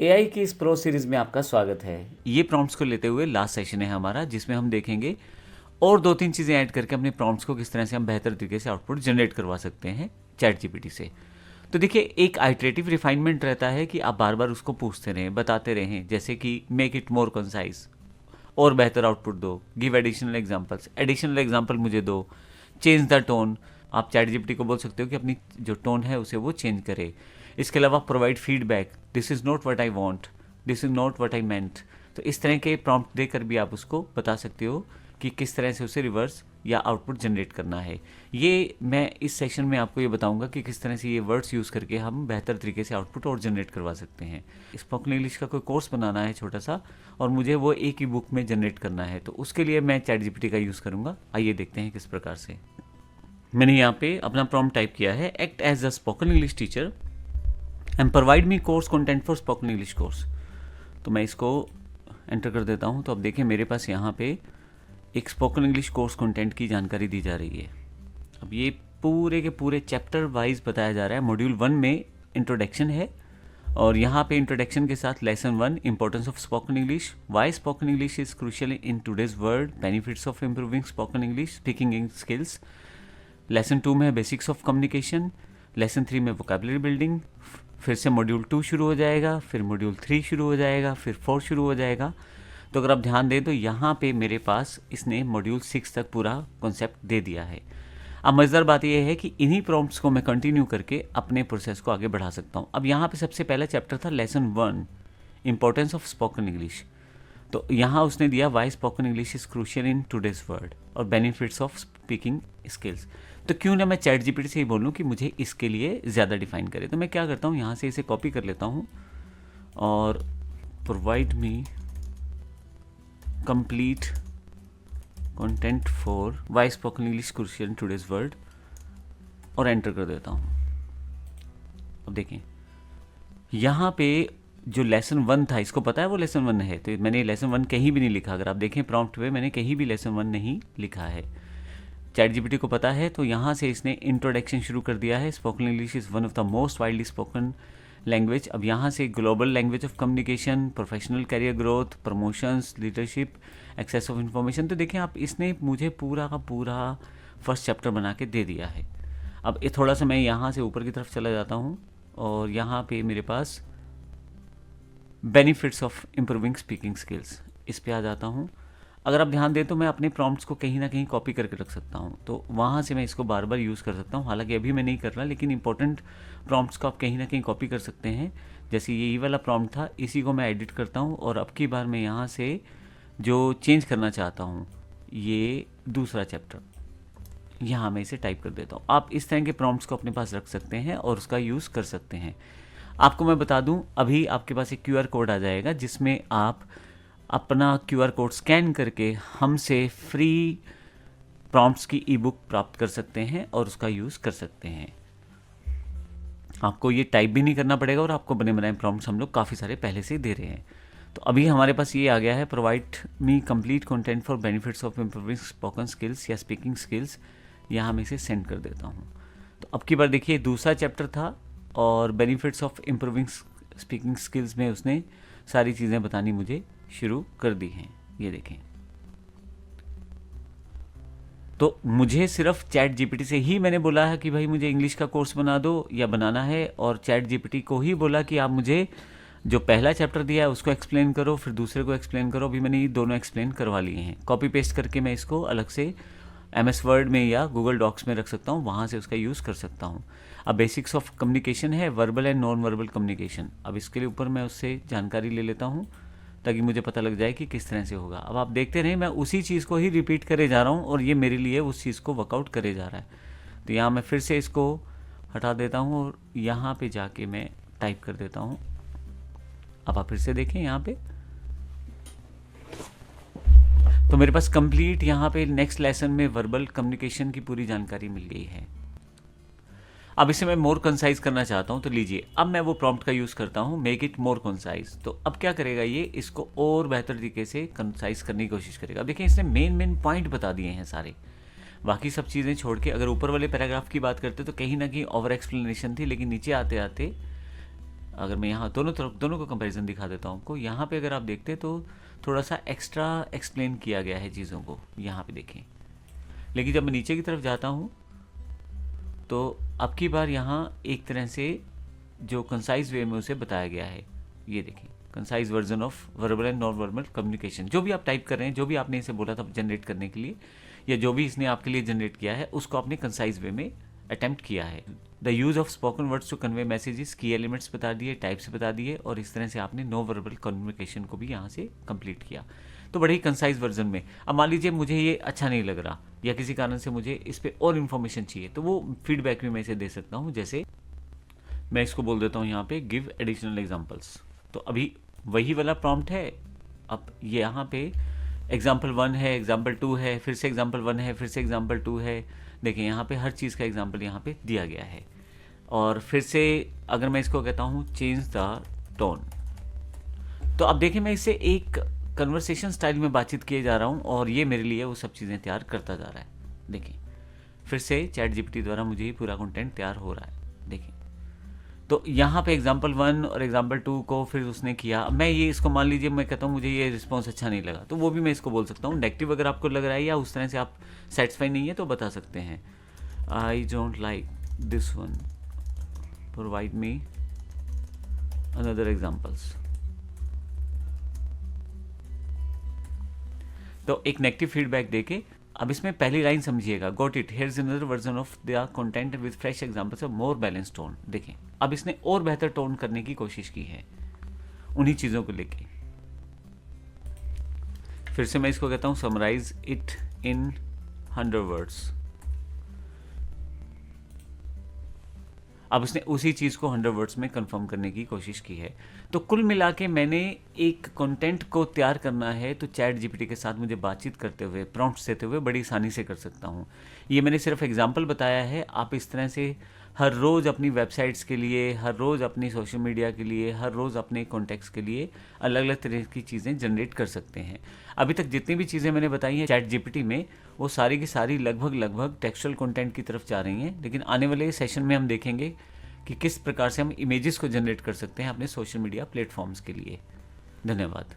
AI की इस pro series में आपका स्वागत है। ये प्रॉम्प्ट्स को लेते हुए लास्ट सेशन है हमारा, जिसमें हम देखेंगे और दो तीन चीज़ें ऐड करके अपने प्रॉम्प्ट्स को किस तरह से हम बेहतर तरीके से आउटपुट जनरेट करवा सकते हैं चैट जीपीटी से। तो देखिए, एक आइटरेटिव रिफाइनमेंट रहता है कि आप बार बार उसको पूछते रहें, बताते रहें, जैसे कि मेक इट मोर कंसाइज, और बेहतर आउटपुट दो, give additional examples, additional example मुझे दो, चेंज द टोन। आप चैट जीपीटी को बोल सकते हो कि अपनी जो टोन है उसे वो चेंज करे। इसके अलावा provide feedback, this is not what I want, this is not what I meant. तो इस तरह के प्रॉम्प्ट देकर भी आप उसको बता सकते हो कि किस तरह से उसे रिवर्स या आउटपुट जनरेट करना है। ये मैं इस सेशन में आपको ये बताऊंगा कि किस तरह से ये वर्ड्स यूज़ करके हम बेहतर तरीके से आउटपुट और जनरेट करवा सकते हैं। स्पोकन इंग्लिश का कोई कोर्स बनाना है छोटा सा, और मुझे वो एक ही बुक में जनरेट करना है, तो उसके लिए मैं चैट जीपीटी का यूज़ करूँगा। आइए देखते हैं किस प्रकार से। मैंने यहाँ पे अपना प्रॉम्प्ट टाइप किया है, act as a spoken English teacher and provide me course content for spoken English course. तो मैं इसको एंटर कर देता हूँ। तो अब देखें, मेरे पास यहाँ पे एक स्पोकन इंग्लिश कोर्स कंटेंट की जानकारी दी जा रही है। अब ये पूरे के पूरे चैप्टर वाइज बताया जा रहा है। मॉड्यूल 1 में इंट्रोडक्शन है, और यहाँ पे इंट्रोडक्शन के साथ lesson 1 importance of spoken English, why spoken English is crucial in today's world, benefits of improving spoken English speaking skills. Lesson 2 में बेसिक्स ऑफ कम्युनिकेशन, लेसन 3 में वोकेबलरी बिल्डिंग, फिर से मॉड्यूल 2 शुरू हो जाएगा, फिर मॉड्यूल 3 शुरू हो जाएगा, फिर 4 शुरू हो जाएगा। तो अगर आप ध्यान दें तो यहाँ पे मेरे पास इसने मॉड्यूल 6 तक पूरा कॉन्सेप्ट दे दिया है। अब मज़ेदार बात यह है कि इन्हीं प्रॉम्प्ट्स को मैं कंटिन्यू करके अपने प्रोसेस को आगे बढ़ा सकता हूँ। अब यहाँ पे सबसे पहला चैप्टर था lesson 1 importance of spoken English. तो यहाँ उसने दिया why spoken English is crucial in today's world और बेनिफिट्स ऑफ स्पीकिंग स्किल्स। तो क्यों ना मैं चैट जीपीटी से ही बोलूँ कि मुझे इसके लिए ज़्यादा डिफाइन करे। तो मैं क्या करता हूँ, यहाँ से इसे कॉपी कर लेता हूँ और provide me complete content for why spoken English crucial in today's world, और एंटर कर देता हूँ। अब देखें, यहाँ पे जो लेसन 1 था, इसको पता है वो लेसन 1 है, तो मैंने लेसन 1 कहीं भी नहीं लिखा। अगर आप देखें प्रॉम्प्ट पे, मैंने कहीं भी लेसन 1 नहीं लिखा है। चैट जीपीटी को पता है, तो यहाँ से इसने इंट्रोडक्शन शुरू कर दिया है। Spoken English is one of the most widely spoken language. अब यहाँ से global language of communication, professional career growth, promotions, leadership, access of information. तो देखें आप, इसने मुझे पूरा का पूरा फर्स्ट चैप्टर बना के दे दिया है। अब ये थोड़ा सा मैं यहाँ से ऊपर की तरफ चला जाता हूँ, और यहाँ पे मेरे पास benefits of improving speaking skills, इस पे आ जाता हूँ। अगर आप ध्यान दें तो मैं अपने प्रॉम्प्ट्स को कहीं ना कहीं कॉपी करके रख सकता हूँ, तो वहाँ से मैं इसको बार बार यूज़ कर सकता हूँ। हालांकि अभी मैं नहीं कर रहा, लेकिन इंपॉर्टेंट प्रॉम्प्ट्स को आप कहीं ना कहीं कॉपी कर सकते हैं। जैसे ये वाला प्रॉम्प्ट था, इसी को मैं एडिट करता हूँ, और अब की बार मैं यहाँ से जो चेंज करना चाहता हूँ, ये दूसरा चैप्टर, यहाँ मैं इसे टाइप कर देता हूँ। आप इस तरह के प्रॉम्प्ट्स को अपने पास रख सकते हैं और उसका यूज़ कर सकते हैं। आपको मैं बता दूं, अभी आपके पास एक QR कोड आ जाएगा, जिसमें आप अपना QR कोड स्कैन करके हमसे फ्री प्रॉम्प्ट्स की ई बुक प्राप्त कर सकते हैं और उसका यूज़ कर सकते हैं। आपको ये टाइप भी नहीं करना पड़ेगा, और आपको बने बनाए प्रॉम्प्ट्स हम लोग काफ़ी सारे पहले से दे रहे हैं। तो अभी हमारे पास ये आ गया है, provide me complete content for benefits of improving spoken skills या स्पीकिंग स्किल्स। यहाँ मैं इसे सेंड कर देता हूँ। तो अब की बार देखिए, दूसरा चैप्टर था, और benefits of improving speaking skills में उसने सारी चीज़ें बतानी मुझे शुरू कर दी हैं। ये देखें, तो मुझे सिर्फ चैट जीपीटी से ही मैंने बोला है कि भाई मुझे इंग्लिश का कोर्स बना दो या बनाना है, और चैट जीपीटी को ही बोला कि आप मुझे जो पहला चैप्टर दिया है उसको एक्सप्लेन करो, फिर दूसरे को एक्सप्लेन करो। अभी मैंने ये दोनों एक्सप्लेन करवा लिए हैं। कॉपी पेस्ट करके मैं इसको अलग से MS वर्ड में या गूगल डॉक्स में रख सकता हूँ, वहाँ से उसका यूज़ कर सकता हूँ। अब बेसिक्स ऑफ कम्युनिकेशन है, verbal and non verbal communication. अब इसके लिए ऊपर मैं उससे जानकारी ले लेता हूँ, ताकि मुझे पता लग जाए कि किस तरह से होगा। अब आप देखते रहें, मैं उसी चीज़ को ही रिपीट करे जा रहा हूँ, और ये मेरे लिए उस चीज़ को वर्कआउट करे जा रहा है। तो यहाँ मैं फिर से इसको हटा देता हूँ, और यहाँ पे जाके मैं टाइप कर देता हूँ। अब आप फिर से देखें यहाँ पे, तो मेरे पास कंप्लीट यहाँ पे नेक्स्ट लेसन में वर्बल कम्युनिकेशन की पूरी जानकारी मिल गई है। अब इसे मैं मोर कंसाइज करना चाहता हूँ, तो लीजिए, अब मैं वो प्रॉम्प्ट का यूज़ करता हूँ, मेक इट मोर कंसाइज। तो अब क्या करेगा ये, इसको और बेहतर तरीके से कंसाइज करने की कोशिश करेगा। अब देखिए, इसने मेन पॉइंट बता दिए हैं सारे, बाकी सब चीज़ें छोड़ के। अगर ऊपर वाले पैराग्राफ की बात करते तो कहीं ना कहीं ओवर एक्सप्लेनेशन थी, लेकिन नीचे आते आते अगर मैं यहाँ दोनों को कंपैरिजन दिखा देता हूँ आपको, यहाँ पे अगर आप देखते हैं तो थोड़ा सा एक्स्ट्रा एक्सप्लेन किया गया है चीज़ों को, यहाँ पे देखें। लेकिन जब मैं नीचे की तरफ जाता हूँ तो अब की बार यहाँ एक तरह से जो कंसाइज वे में उसे बताया गया है, ये देखें, concise version of verbal and non verbal communication. जो भी आप टाइप कर रहे हैं, जो भी आपने इसे बोला था जनरेट करने के लिए, या जो भी इसने आपके लिए जनरेट किया है, उसको आपने कंसाइज वे में अटेम्प्ट किया है। The use of spoken words to convey messages, key elements बता दिए, टाइप्स बता दिए, और इस तरह से आपने नो वर्बल कम्युनिकेशन को भी यहाँ से कंप्लीट किया। तो बड़े ही कंसाइज वर्जन में। अब मान लीजिए मुझे ये अच्छा नहीं लग रहा, या किसी कारण से मुझे इस पर और इन्फॉर्मेशन चाहिए, तो वो फीडबैक भी मैं इसे दे सकता हूँ। जैसे मैं इसको बोल देता हूँ यहाँ पे गिव एडिशनल एग्जाम्पल्स। तो अभी वही वाला प्रॉम्प्ट है, अब ये यहाँ पे एग्जाम्पल 1 है, एग्जाम्पल 2 है, फिर से एग्जाम्पल 1 है, फिर से एग्जाम्पल 2 है। देखें यहाँ पे हर चीज़ का एग्जाम्पल यहाँ पे दिया गया है। और फिर से अगर मैं इसको कहता हूँ चेंज द टोन, तो अब देखें मैं इसे एक कन्वर्सेशन स्टाइल में बातचीत किए जा रहा हूँ, और ये मेरे लिए वो सब चीज़ें तैयार करता जा रहा है। देखें फिर से चैट जीपीटी द्वारा मुझे ये पूरा कंटेंट तैयार हो रहा है। देखें तो यहाँ पे एग्जाम्पल 1 और एग्जाम्पल 2 को फिर उसने किया। मैं ये इसको मान लीजिए मैं कहता हूँ मुझे ये रिस्पॉन्स अच्छा नहीं लगा, तो वो भी मैं इसको बोल सकता हूँ। नेगेटिव अगर आपको लग रहा है या उस तरह से आप सेटिस्फाई नहीं है तो बता सकते हैं, I don't like this one, provide me another examples. तो एक नेगेटिव फीडबैक देके अब इसमें पहली लाइन समझिएगा, got it, here's another version of the content with fresh examples of more balance tone. देखें अब इसने और बेहतर टोन करने की कोशिश की है उन्हीं चीज़ों को लेके। फिर से मैं इसको कहता हूँ समराइज इट इन 100 वर्ड्स। अब उसने उसी चीज़ को 100 वर्ड्स में कंफर्म करने की कोशिश की है। तो कुल मिला के मैंने एक कंटेंट को तैयार करना है तो चैट जीपीटी के साथ मुझे बातचीत करते हुए, प्रॉम्प्ट्स देते हुए बड़ी आसानी से कर सकता हूँ। ये मैंने सिर्फ एग्जांपल बताया है, आप इस तरह से हर रोज़ अपनी वेबसाइट्स के लिए, हर रोज़ अपनी सोशल मीडिया के लिए, हर रोज़ अपने कॉन्टेक्ट्स के लिए अलग अलग तरह की चीज़ें जनरेट कर सकते हैं। अभी तक जितनी भी चीज़ें मैंने बताई हैं चैट जीपीटी में, वो सारी की सारी लगभग टेक्सचुअल कंटेंट की तरफ जा रही हैं। लेकिन आने वाले सेशन में हम देखेंगे कि किस प्रकार से हम इमेजेस को जनरेट कर सकते हैं अपने सोशल मीडिया प्लेटफॉर्म्स के लिए। धन्यवाद।